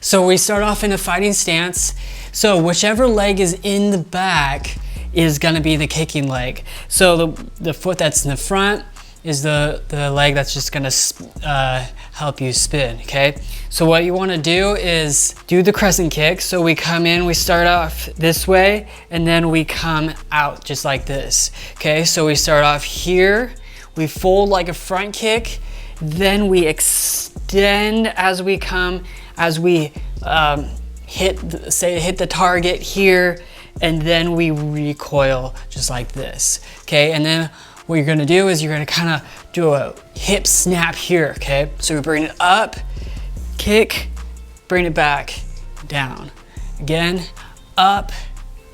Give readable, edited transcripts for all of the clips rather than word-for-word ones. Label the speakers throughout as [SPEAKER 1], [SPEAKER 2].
[SPEAKER 1] So we start off in a fighting stance. So whichever leg is in the back is gonna be the kicking leg. So the foot that's in the front is the leg that's just gonna help you spin, okay? So what you wanna do is do the crescent kick. So we come in, we start off this way, and then we come out just like this, okay? So we start off here, we fold like a front kick, then we extend as we come, as we hit the target here, and then we recoil just like this, okay? And then what you're gonna do is you're gonna kind of do a hip snap here, okay? So we bring it up, kick, bring it back, down. Again, up,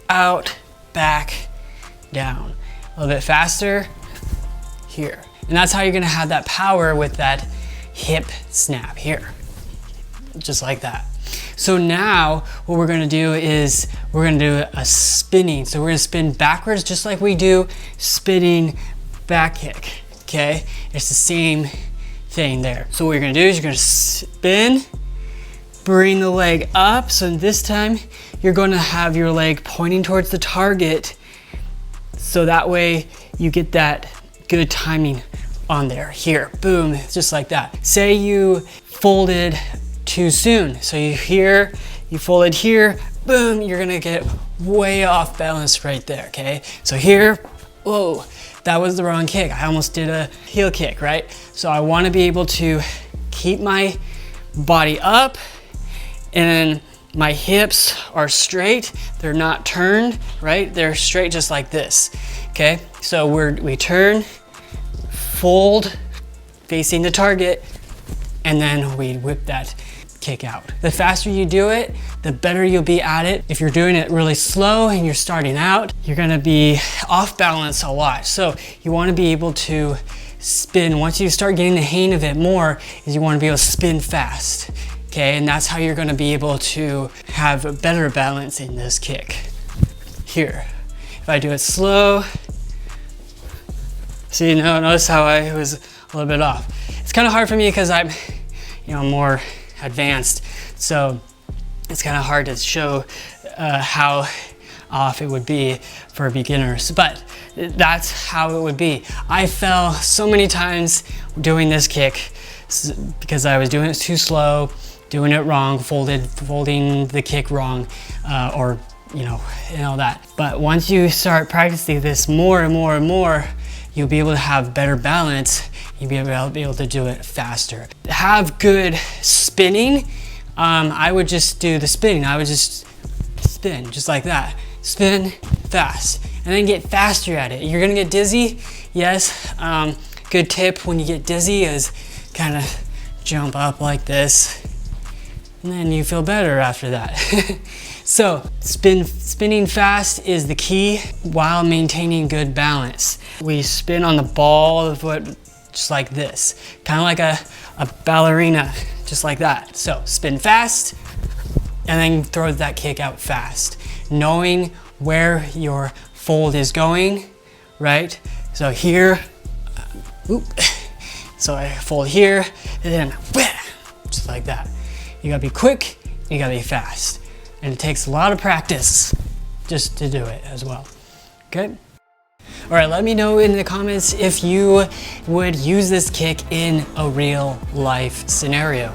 [SPEAKER 1] out, back, down. A little bit faster, here. And that's how you're gonna have that power with that hip snap here, just like that. So now what we're gonna do is we're gonna do a spinning. So we're gonna spin backwards just like we do spinning back kick, okay? It's the same thing there. So what you're gonna do is you're gonna spin, bring the leg up. So this time you're gonna have your leg pointing towards the target. So that way you get that good timing on there. Here, boom, just like that. Say you folded too soon. So you folded here, boom, you're gonna get way off balance right there, okay? So here, whoa, that was the wrong kick. I almost did a heel kick, right? So I wanna be able to keep my body up and my hips are straight. They're not turned, right? They're straight just like this, okay? So we turn, fold, facing the target, and then we whip that kick out. The faster you do it, the better you'll be at it. If you're doing it really slow and you're starting out, you're gonna be off balance a lot. So you wanna be able to spin. Once you start getting the hang of it more, is you wanna be able to spin fast, okay? And that's how you're gonna be able to have a better balance in this kick. Here, if I do it slow, see, notice how I was a little bit off. It's kind of hard for me because I'm, more advanced, so it's kind of hard to show how off it would be for beginners, but that's how it would be. I fell so many times doing this kick because I was doing it too slow, doing it wrong, folding the kick wrong, or and all that. But once you start practicing this more and more and more, you'll be able to have better balance. You'll be able to do it faster. Have good spinning. I would just do the spinning. I would just spin just like that. Spin fast, and then get faster at it. You're gonna get dizzy, yes. Good tip when you get dizzy is kind of jump up like this, and then you feel better after that. So spinning fast is the key while maintaining good balance. We spin on the ball of the foot just like this, kind of like a ballerina, just like that. So spin fast and then throw that kick out fast, knowing where your fold is going, right? So here, so I fold here and then just like that. You gotta be quick, you gotta be fast. And it takes a lot of practice just to do it as well, okay? All right, let me know in the comments if you would use this kick in a real life scenario.